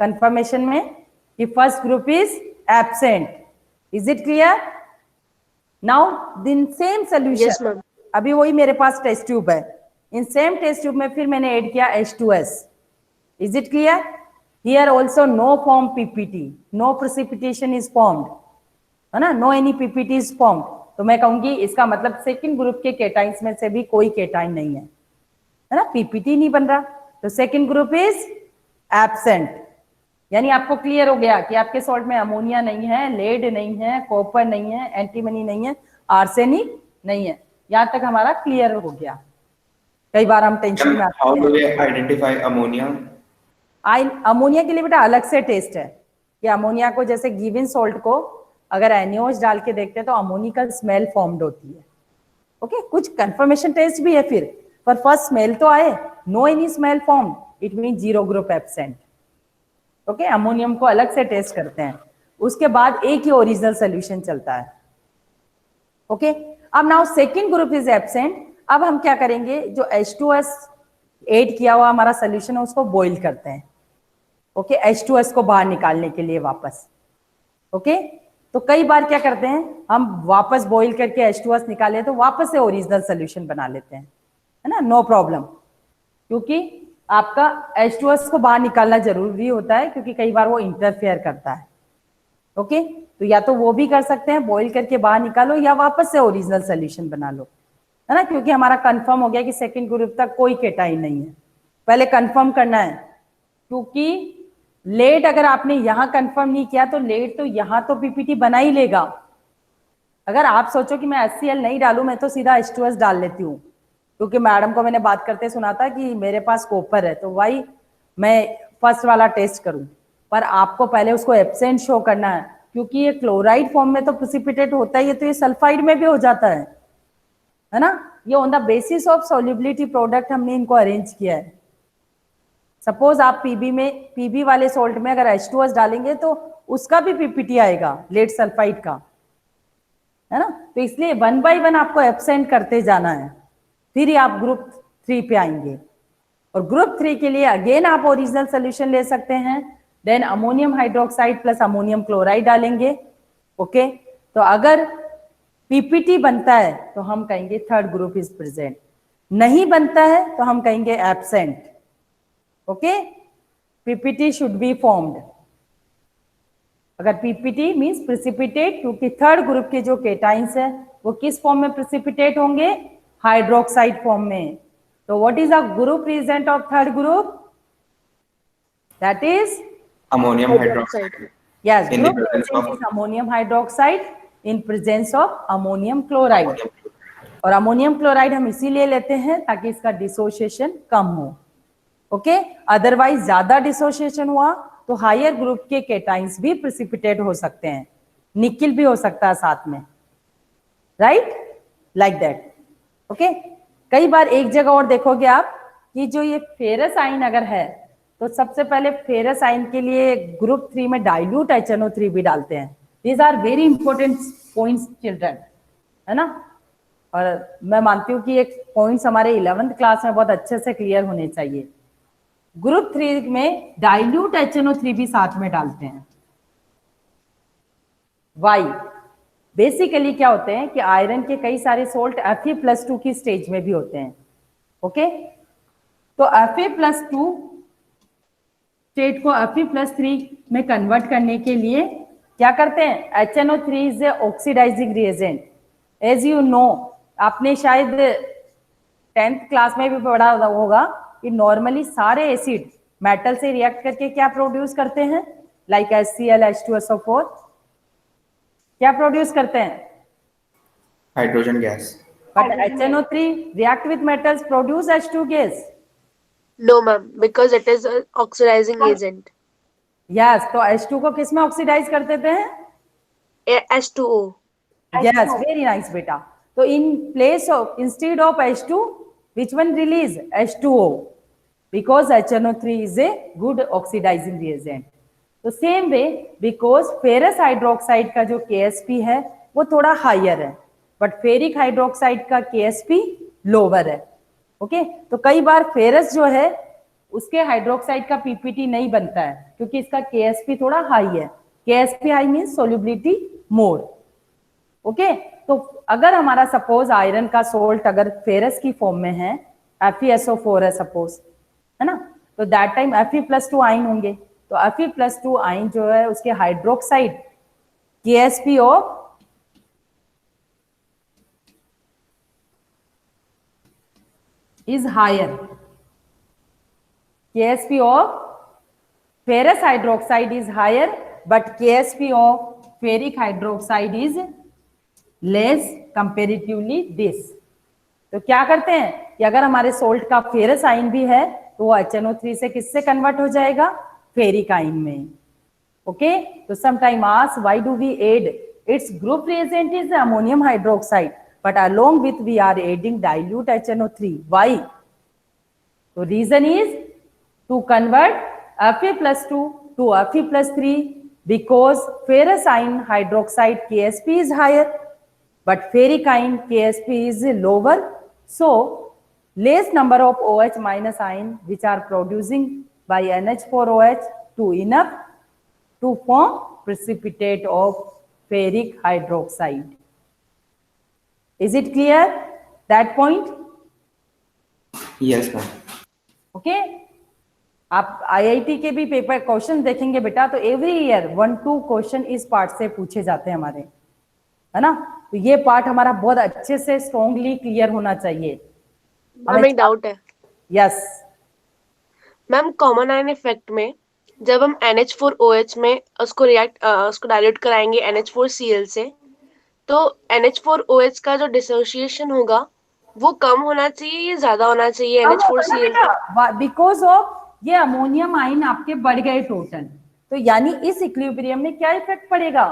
कंफर्मेशन में कि first group is absent. Is it clear? Now दिन सेम Yes, सोल्यूशन, ma'am. अभी वही मेरे पास टेस्ट ट्यूब है, इन सेम टेस्ट ट्यूब में फिर मैंने ऐड किया H2S। Is it clear? Here also no form PPT, no precipitation is formed, है ना, no any PPT is formed, तो मैं कहूंगी इसका मतलब सेकंड ग्रुप के केटाइंस में से भी कोई केटाइन नहीं है ना, पीपीटी नहीं बन रहा, तो सेकंड ग्रुप इज एब्सेंट। यानी आपको क्लियर हो गया कि आपके सॉल्ट में अमोनिया नहीं है, लेड नहीं है, कॉपर नहीं है, एंटीमनी नहीं है, आर्सेनिक नहीं है। यहां तक हमारा क्लियर हो गया। कई बार हम टेंशन में आते हाउ हैं, do we identify ammonia? Ammonia के लिए बेटा अलग से टेस्ट है कि अमोनिया को, जैसे गिवन सॉल्ट को अगर NaOH डाल के देखते हैं तो अमोनिकल स्मेल फॉर्म्ड होती है, ओके। कुछ कंफर्मेशन टेस्ट भी है फिर, पर फर्स्ट स्मेल तो आए, no any smell form, it mean 0 group absent, okay. Ammonium को अलग से टेस्ट करते हैं, उसके बाद एक ही ओरिजिनल सोल्यूशन चलता है, ओके। अब now second group is absent, अब हम क्या करेंगे, जो H2S ऐड किया हुआ हमारा सोल्यूशन है उसको बॉइल करते हैं, ओके, H2S को बाहर निकालने के लिए वापस, ओके। तो कई बार क्या करते हैं हम, वापस बॉइल करके H2S निकाले तो वापस से ओरिजिनल सोल्यूशन बना लेते हैं, है ना, नो प्रॉब्लम, क्योंकि आपका H2S को बाहर निकालना जरूरी होता है क्योंकि कई बार वो इंटरफेयर करता है, ओके। तो या तो वो भी कर सकते हैं, बॉइल करके बाहर निकालो, या वापस से ओरिजिनल सोल्यूशन बना लो, है ना, क्योंकि हमारा कंफर्म हो गया कि सेकंड ग्रुप तक कोई केटाइन नहीं है। पहले कंफर्म करना है, क्योंकि लेड अगर आपने यहां कंफर्म नहीं किया तो लेड तो यहां तो पीपीटी बना ही लेगा। अगर आप सोचो कि मैं HCl नहीं डालू, मैं तो सीधा H2S डाल लेती हूँ, क्योंकि मैडम को मैंने बात करते सुना था कि मेरे पास कॉपर है, तो वही मैं फर्स्ट वाला टेस्ट करूं, पर आपको पहले उसको एब्सेंट शो करना है, क्योंकि ये क्लोराइड फॉर्म में तो प्रेसिपिटेट होता है, ये तो ये सल्फाइड में भी हो जाता है ना। ये on the basis of solubility product हमने इनको अरेंज किया है। सपोज आप पीबी वाले सोल्ट में अगर H2S डालेंगे तो उसका भी पीपीटी आएगा, लेड सल्फाइड का, है ना। तो इसलिए 1 by 1 आपको एब्सेंट करते जाना है, फिर ही आप ग्रुप 3 पे आएंगे। और ग्रुप 3 के लिए अगेन आप ओरिजिनल सोल्यूशन ले सकते हैं, then ammonium hydroxide plus ammonium chloride डालेंगे, ओके। तो अगर पीपीटी बनता है तो हम कहेंगे थर्ड ग्रुप इज प्रेजेंट, नहीं बनता है तो हम कहेंगे absent, okay. PPT should be formed, अगर पीपीटी मींस प्रेसिपिटेट, क्योंकि थर्ड ग्रुप के जो केटाइंस है वो किस फॉर्म में प्रेसिपिटेट होंगे, हाइड्रोक्साइड फॉर्म में। तो what is a group reagent of third group, that is Ammonium hydroxide. yes, In the group presence reagent of is ammonium hydroxide in presence of ammonium chloride. ammonium chloride. और ammonium chloride हम इसीलिए लेते हैं ताकि इसका dissociation कम हो, okay. Otherwise ज्यादा dissociation हुआ तो हायर ग्रुप के केटाइंस भी प्रेसिपिटेट हो सकते हैं, निकिल भी हो सकता है साथ में, राइट, लाइक दैट, ओके। कई बार एक जगह और देखोगे आप कि जो ये फेरस आयन अगर है तो सबसे पहले फेरस आयन के लिए ग्रुप 3 में डाइल्यूट HNO3 भी डालते हैं। These are very important points children, है ना। और मैं मानती हूँ कि एक पॉइंट्स हमारे 11th क्लास में बहुत अच्छे से क्लियर होने चाहिए। ग्रुप 3 में डाइल्यूट HNO3 भी साथ में डालते हैं, वाई, बेसिकली क्या होते हैं कि आयरन के कई सारे सोल्ट Fe+2 की स्टेज में भी होते हैं, ओके। तो Fe+2 स्टेट को Fe+3 में कन्वर्ट करने के लिए क्या करते हैं, HNO3 is a oxidising reagent, as you know, आपने शायद 10th क्लास में भी पढ़ा होगा कि नॉर्मली सारे एसिड मेटल से रिएक्ट करके क्या प्रोड्यूस करते हैं, लाइक HCl, H2SO4, क्या प्रोड्यूस करते हैं? Hydrogen gas. But HNO3 react with metals produce H2 gas. No, ma'am, because it is an oxidizing agent. Yes, तो H2 को किस में ऑक्सीडाइज कर देते हैं? H2O. Yes, very nice बेटा. तो in place of, instead of H2, which one release? H2O, because HNO3 is a good oxidizing reagent. तो same way, because ferrous hydroxide का जो KSP है वो थोड़ा हायर है, बट फेरिक हाइड्रोक्साइड का KSP लोअर है। ओके, तो कई बार फेरस जो है उसके हाइड्रोक्साइड का PPT नहीं बनता है क्योंकि इसका KSP थोड़ा हाई है। KSP हाई मीन्स सोल्युबिलिटी मोर। ओके, तो अगर हमारा सपोज आयरन का सोल्ट अगर फेरस की फॉर्म में है, FeSO4 है सपोज, है ना, तो दैट टाइम Fe+2 आयन होंगे। तो Fe+2 आयन जो है उसके hydroxide KSP of is higher. KSP of ferrous hydroxide is higher, but KSP of ferric hydroxide is less comparatively this. तो क्या करते हैं कि अगर हमारे सोल्ट का फेरस आयन भी है तो वो HNO3 से किससे कन्वर्ट हो जाएगा? फेरिक आयन में। ओके, तो sometime ask why do we add its group reagent is ammonium hydroxide, but along with we are adding dilute HNO3. Why? So reason is to convert Fe+2 to Fe+3 because ferrous ion hydroxide KSP is higher, but ferric ion KSP is lower. So less number of OH minus ion which are producing by NH4OH to enough to form precipitate of ferric hydroxide. Is it clear that point? Yes, ma'am. Okay. आप IIT के भी paper question देखेंगे बेटा तो every year 1-2 question इस part से पूछे जाते हैं हमारे, है ना। तो ये पार्ट हमारा बहुत अच्छे से स्ट्रॉन्गली क्लियर होना चाहिए। मैम एक डाउट है। Yes ma'am, common ion effect में जब हम NH4OH में उसको डाइल्यूट कराएंगे NH4Cl से, तो NH4OH का जो डिसोसिएशन होगा वो कम होना चाहिए या ज्यादा होना चाहिए NH4Cl का? बिकॉज ऑफ ये अमोनियम आयन आपके बढ़ गए टोटल, तो यानी इस इक्विलिब्रियम में क्या इफेक्ट पड़ेगा?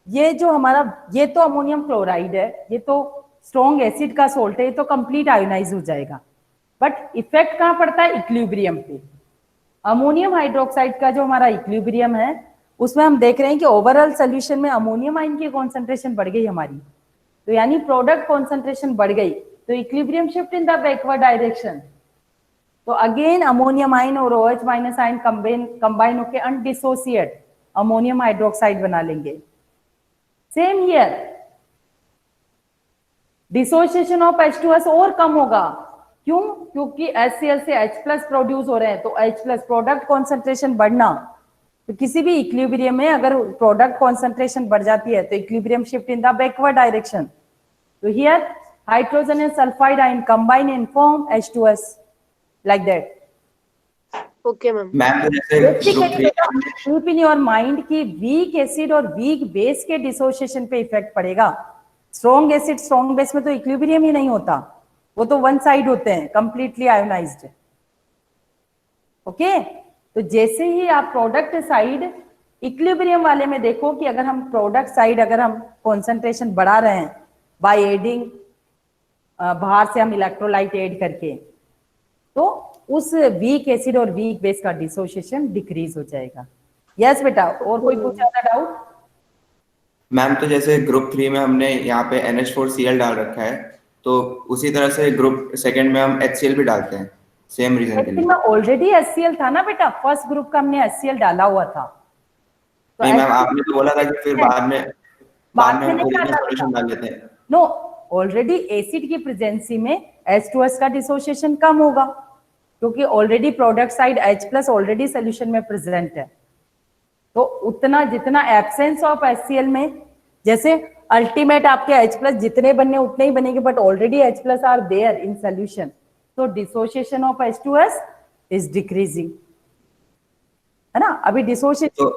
ये जो हमारा, ये तो अमोनियम क्लोराइड है, ये तो स्ट्रॉन्ग एसिड का सोल्ट है, ये तो कंप्लीट आयोनाइज हो जाएगा, बट इफेक्ट कहाँ पड़ता है? इक्विलिब्रियम पे। अमोनियम हाइड्रोक्साइड का जो हमारा इक्विलिब्रियम है उसमें हम देख रहे हैं कि ओवरऑल सोल्यूशन में अमोनियम आयन की कॉन्सेंट्रेशन बढ़ गई हमारी, तो यानी प्रोडक्ट कॉन्सेंट्रेशन बढ़ गई, तो equilibrium shift in the backward direction. तो अगेन अमोनियम आयन और OH माइनस आयन कंबाइन होकर अनडिसोसिएट अमोनियम हाइड्रोक्साइड बना लेंगे। Same here, dissociation of H2S और कम होगा। क्यों? क्योंकि HCl से H+ प्रोड्यूस हो रहे हैं, तो H+ प्रोडक्ट कॉन्सेंट्रेशन बढ़ना, तो किसी भी इक्विलिब्रियम में अगर प्रोडक्ट कॉन्सेंट्रेशन बढ़ जाती है तो equilibrium shift in the backward direction. तो here hydrogen and sulphide ion combine in form H2S like that. Okay ma'am. Ma'am तो जैसे कीप इन योर माइंड कि वीक एसिड और वीक बेस के डिसोसिएशन पे इफेक्ट पड़ेगा। स्ट्रॉन्ग एसिड स्ट्रॉन्ग बेस में तो इक्विलिब्रियम ही नहीं होता, वो तो वन साइड होते हैं, कंप्लीटली आयोनाइज्ड। ओके, तो जैसे ही आप प्रोडक्ट साइड इक्विलिब्रियम वाले में देखो कि अगर हम प्रोडक्ट साइड अगर हम कॉन्सेंट्रेशन बढ़ा रहे हैं बाय एडिंग, बाहर से हम इलेक्ट्रोलाइट ऐड करके, तो उस वीक एसिड और वीक बेस का डिसोसिएशन डिक्रीज हो जाएगा। यस बेटा, और कोई पूछा था डाउट? मैम तो जैसे ग्रुप 3 में हमने यहाँ पे NH4Cl डाल रखा है, तो उसी तरह से ग्रुप सेकंड में हम HCl भी डालते हैं सेम रीजन के लिए। में ऑलरेडी HCl था ना बेटा, फर्स्ट ग्रुप का हमने HCl डाला हुआ था। तो नहीं मैम, आपने तो बोला था कि फिर बाद में हम ओरिजिनल सॉल्यूशन डाल लेते हैं। नो, ऑलरेडी एसिड की प्रेजेंसी में H2S का डिसोसिएशन कम होगा क्योंकि already product side H+ already solution में प्रेजेंट है। तो उतना जितना एब्सेंस ऑफ HCl में, जैसे अल्टीमेट आपके H+ जितने बनने उतने ही बनेंगे, but already H+ are there in solution, तो dissociation of H2S is decreasing, है ना। अभी डिसोसिएशन तो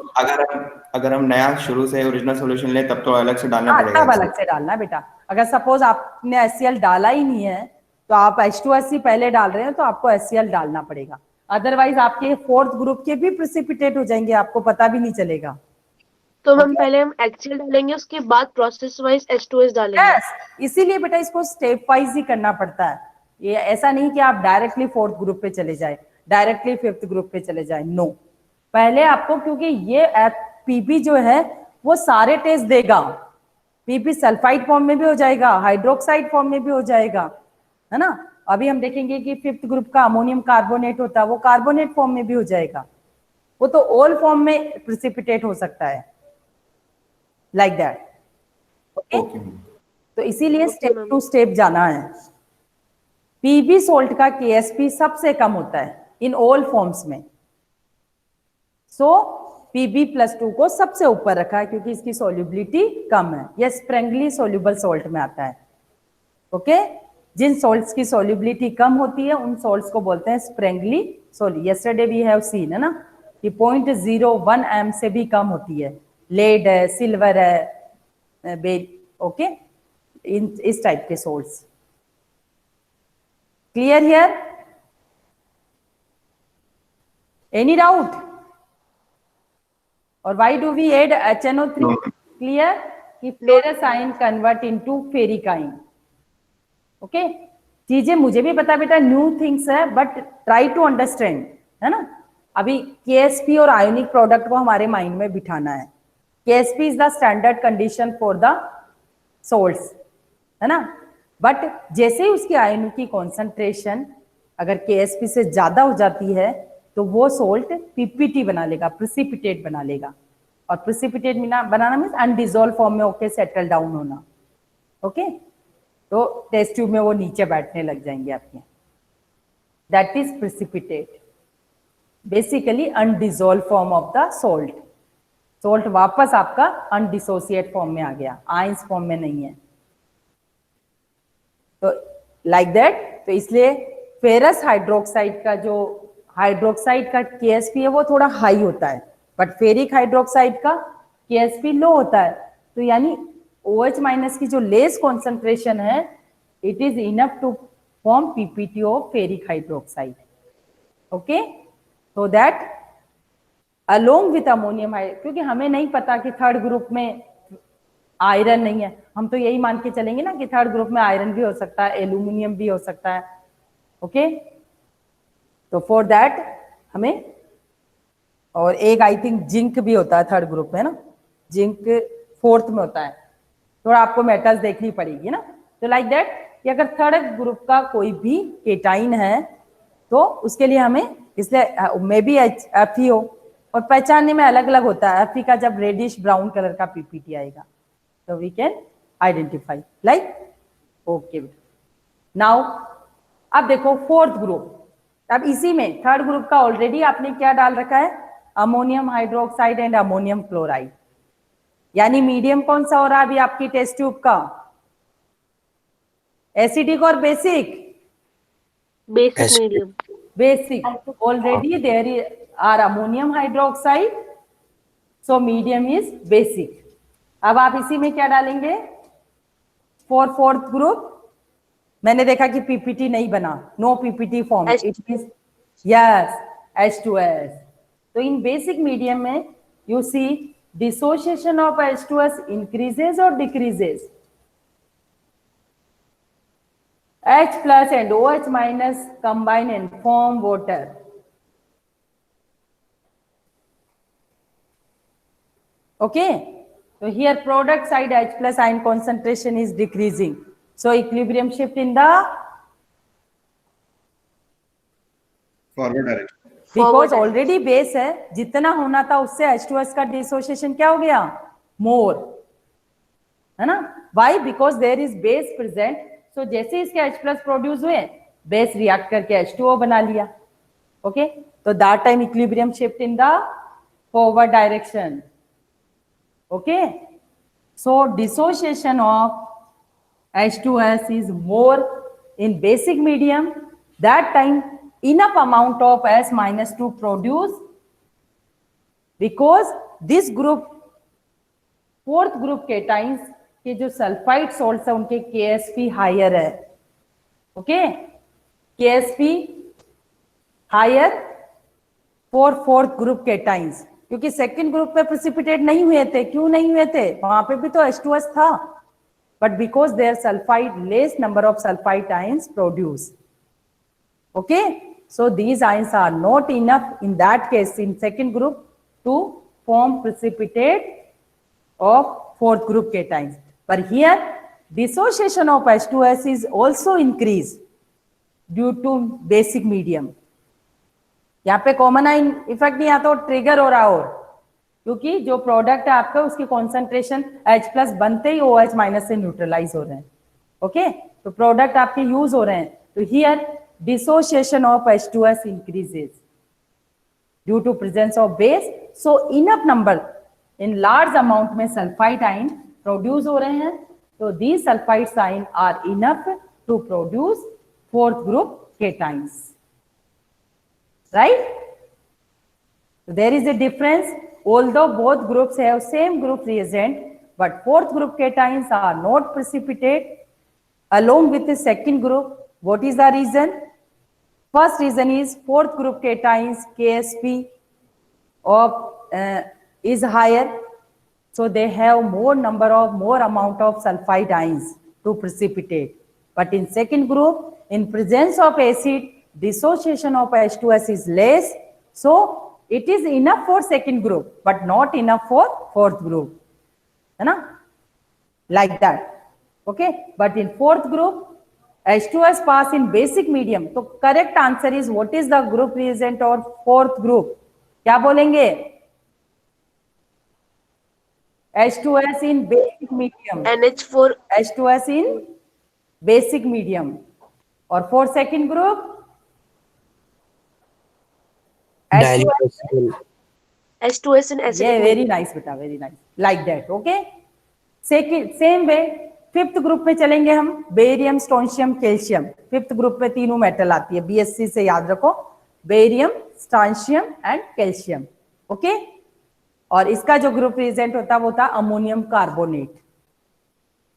अगर हम नया शुरू से ओरिजिनल सॉल्यूशन ले तब तो अलग से डालना पड़ेगा। तब अलग से डालना बेटा। अगर सपोज आपने HCl डाला ही नहीं है तो आप H2S ही पहले डाल रहे हैं तो आपको HCl डालना पड़ेगा, अदरवाइज आपके फोर्थ ग्रुप के भी प्रेसिपिटेट हो जाएंगे, आपको पता भी नहीं चलेगा। तो मैम पहले हम HCl डालेंगे, उसके बाद प्रोसेस वाइज H2S डालेंगे। यस, इसीलिए बेटा इसको स्टेप वाइज ही करना पड़ता है। ये ऐसा नहीं कि आप डायरेक्टली फोर्थ ग्रुप पे चले जाए, डायरेक्टली फिफ्थ ग्रुप पे चले जाए, नो। पहले आपको, क्योंकि ये पीपी जो है वो सारे टेस्ट देगा, पीपी सल्फाइड फॉर्म में भी हो जाएगा, हाइड्रोक्साइड फॉर्म में भी हो जाएगा, है ना। अभी हम देखेंगे कि फिफ्थ ग्रुप का अमोनियम कार्बोनेट होता है, वो कार्बोनेट फॉर्म में भी हो जाएगा, वो तो ऑल फॉर्म में प्रिसिपिटेट हो सकता है, लाइक दैट। ओके, तो इसीलिए स्टेप टू स्टेप जाना है। पीबी सोल्ट का केएसपी सबसे कम होता है इन ऑल फॉर्म्स में, सो Pb+2 को सबसे ऊपर रखा है क्योंकि इसकी सॉल्युबिलिटी कम है, यह स्प्रेंगली सोल्यूबल सॉल्ट में आता है। ओके, जिन सॉल्ट्स की सॉल्युबिलिटी कम होती है उन सॉल्ट्स को बोलते हैं sparingly soluble. Yesterday we have seen, है ना, कि 0.01 m से भी कम होती है, लेड है, सिल्वर है, ओके, इस टाइप के salts. Clear here? Any doubt? और why do we add HNO3? Clear? कि ferrous ion convert into ferric ion. Okay, चीजें मुझे भी पता बेटा, न्यू थिंग्स है, बट ट्राई टू अंडरस्टैंड, है ना। अभी केएसपी और आयोनिक प्रोडक्ट को हमारे माइंड में बिठाना है। Ksp is the standard condition for the salts, है ना, बट जैसे ही उसकी आयोनिक की कॉन्सेंट्रेशन अगर केएसपी से ज्यादा हो जाती है तो वो सोल्ट पीपीटी बना लेगा, प्रिसिपिटेट बना लेगा, और प्रिसिपिटेट बनाना मीन्स अनडिजोल्व फॉर्म में होके सेटल डाउन होना। ओके, तो टेस्ट ट्यूब में वो नीचे बैठने लग जाएंगे आपके, that is precipitate, basically undissolved form of the salt. Salt वापस आपका अनडिसोसिएट फॉर्म में आ गया, आयंस फॉर्म में नहीं है, तो लाइक दैट। तो इसलिए फेरस हाइड्रोक्साइड का जो हाइड्रोक्साइड का केएसपी है वो थोड़ा हाई होता है, बट फेरिक हाइड्रोक्साइड का केएसपी लो होता है, तो यानी OH- की जो लेस कॉन्सेंट्रेशन है it is enough to form PPT of ferric hydroxide. Okay, so that along with ammonium, क्योंकि हमें नहीं पता कि थर्ड ग्रुप में आयरन नहीं है, हम तो यही मान के चलेंगे ना कि थर्ड ग्रुप में आयरन भी हो सकता है, एल्यूमिनियम भी हो सकता है। ओके, तो फॉर दैट हमें, और एक आई थिंक जिंक भी होता है थर्ड ग्रुप में ना, जिंक फोर्थ में होता है, थोड़ा आपको मेटल्स देखनी पड़ेगी ना। तो लाइक दैट कि अगर थर्ड ग्रुप का कोई भी केटाइन है तो उसके लिए हमें, इसलिए मे बी Fe हो, और पहचानने में अलग अलग होता है। Fe का जब रेडिश ब्राउन कलर का पीपीटी आएगा तो we can identify, like. Okay, now अब देखो फोर्थ ग्रुप। अब इसी में थर्ड ग्रुप का ऑलरेडी आपने क्या डाल रखा है, ammonium hydroxide and ammonium chloride, यानी मीडियम कौन सा हो रहा है अभी आपकी टेस्ट ट्यूब का, एसिडिक और basic? Basic medium. Basic. Already there are ammonium hydroxide, so medium is basic. अब आप इसी में क्या डालेंगे फॉर फोर्थ ग्रुप? मैंने देखा कि पीपीटी नहीं बना, no PPT form, it is yes H2S। तो इन बेसिक मीडियम में you see dissociation of H2S increases और decreases, H+ and OH- combine and form water. Okay, so here product side H+ ion concentration is decreasing, so equilibrium shift in the forward direction, because already base है, जितना होना था उससे H2S का dissociation क्या हो गया, मोर, है ना। Why? Because there is base present, so जैसे इसके H+ प्रोड्यूस हुए, बेस रिएक्ट करके H2O बना लिया। ओके, तो that time equilibrium shift in the forward direction. Okay, So dissociation of H2S is more in basic medium. That time enough amount of S minus 2 produce, because this group, fourth group cations के जो sulphide salts है उनके KSP higher है. Okay, KSP higher for fourth group cations, क्योंकि second group में precipitate नहीं हुए थे. क्यों नहीं हुए थे? वहां पे भी तो H2S था, but because their sulfide, less number of sulfide ions produced. Okay, so these ions are not enough in that case in second group to form precipitate of fourth group cations. But here dissociation of H2S is also increased due to basic medium. यहाँ पे common ion effect नहीं आता, trigger हो रहा, और क्योंकि जो product है आपका उसकी कॉन्सेंट्रेशन H+ बनते ही OH माइनस से न्यूट्रलाइज हो रहे हैं. ओके, तो प्रोडक्ट आपके यूज हो रहे हैं. तो here dissociation of H2S increases due to presence of base. So enough number in large amount में सल्फाइड आयन प्रोड्यूस हो रहे हैं. तो these sulfide ions are enough to produce fourth group cations. Right? So there is a difference. Although both groups have same group reagent, but fourth group cations are not precipitate along with the second group. What is the reason? First reason is fourth group cations KSP of is higher, so they have more amount of sulfide ions to precipitate. But in second group, in presence of acid, dissociation of H2S is less, so it is enough for second group but not enough for fourth group, है ना, like that. Okay, but in fourth group H2S pass in basic medium. तो correct answer is what is the group reagent or fourth group? क्या बोलेंगे? H2S in basic medium. NH4 H2S in basic medium. और for second group H2S. H2S in acidic. Yeah, very nice beta, very nice. Like that. Okay. Second, same way fifth group में चलेंगे हम. Barium, strontium, calcium. Fifth group में तीनों metal आती है, BSc से याद रखो, barium, strontium and calcium. Okay, और इसका जो ग्रुप रिएजेंट होता है वो होता है अमोनियम कार्बोनेट.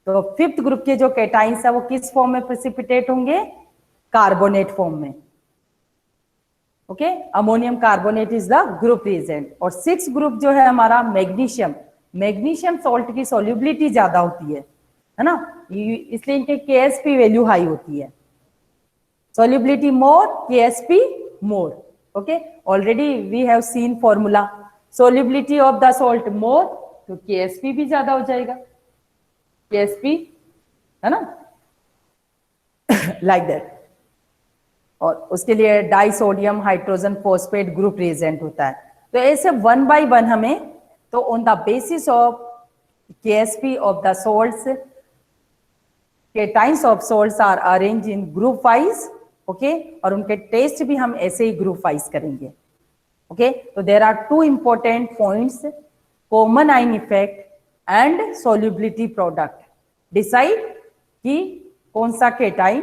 तो फिफ्थ ग्रुप के जो कैटाइंस है वो किस फॉर्म में प्रेसिपिटेट होंगे? कार्बोनेट फॉर्म में. Okay, ammonium carbonate is the group reagent. और सिक्स ग्रुप जो है हमारा मैग्नीशियम. मैग्नीशियम सॉल्ट की सॉल्युबिलिटी ज्यादा होती है ना, इसलिए इनके KSP वैल्यू हाई होती है. Solubility more, KSP more. Okay, already we have seen formula. Solubility of the salt more, तो KSP भी ज्यादा हो जाएगा. KSP है ना, लाइक दैट. और उसके लिए die sodium hydrogen phosphate group reagent होता है. तो ऐसे वन बाय वन हमें, तो on the basis of KSP of the salts, cations of salts are arranged in group wise. Okay, और उनके टेस्ट भी हम ऐसे ही ग्रुप वाइज करेंगे. ओके, तो there are two important points, common ion effect and solubility product. Decide कि कौन सा केटाइन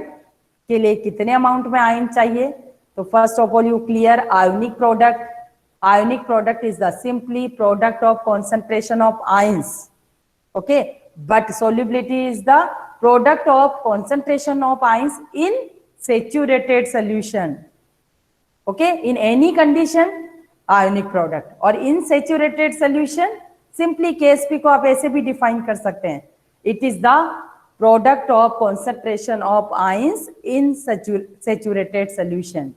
के लिए कितने अमाउंट में आयन चाहिए. तो first of all you clear ionic product. Ionic product is the simply product of concentration of ions. Okay, but solubility is the product of concentration of ions in saturated solution. Okay, in any condition ionic product. और in saturated solution simply KSP को आप ऐसे भी define कर सकते हैं. It is the product of concentration of ions in saturated solution.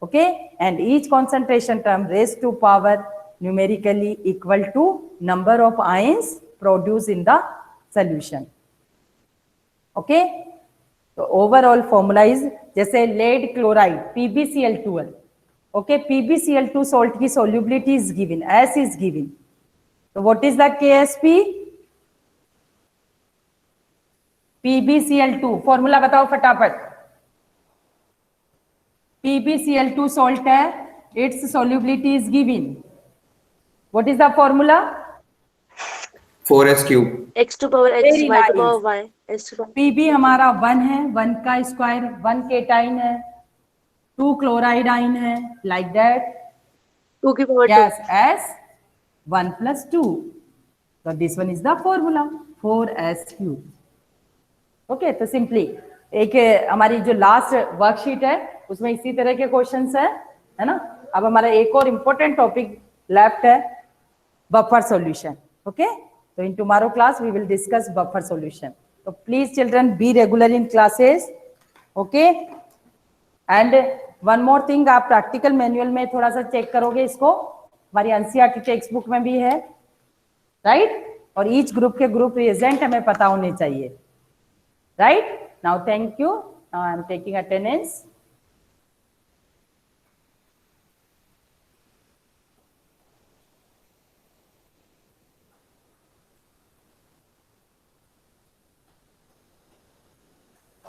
Okay, and each concentration term raised to power numerically equal to number of ions produced in the solution. Okay, so overall formula is जैसे lead chloride PbCl2. Okay, PbCl2 salt की solubility is given, S is given. So what is the KSP? PbCl2 formula बताओ फटाफट. PbCl2 salt है, its solubility is given. What is the formula? 4s cube. x to power x, Very y to nice. power y, s to power P भी हमारा 1 है, 1 का square 1 cation है, 2 chloride आइन है, लाइक दैट। 2 की power 2. Yes, as 1 plus 2. So this one is the formula 4s cube. Okay, तो simply एक हमारी जो लास्ट वर्कशीट है उसमें इसी तरह के क्वेश्चंस है ना। अब हमारा एक और इम्पोर्टेंट टॉपिक लेफ्ट है, बफर सॉल्यूशन। ओके, तो in tomorrow class we will discuss buffer solution. तो please children be regular in classes. Okay, and one more thing, आप प्रैक्टिकल मैनुअल में थोड़ा सा चेक करोगे इसको, हमारी एनसीईआरटी टेक्स्ट बुक में भी है, राइट। और ईच ग्रुप के ग्रुप रिजल्ट हमें पता होने चाहिए, right? Now thank you. Now I am taking attendance.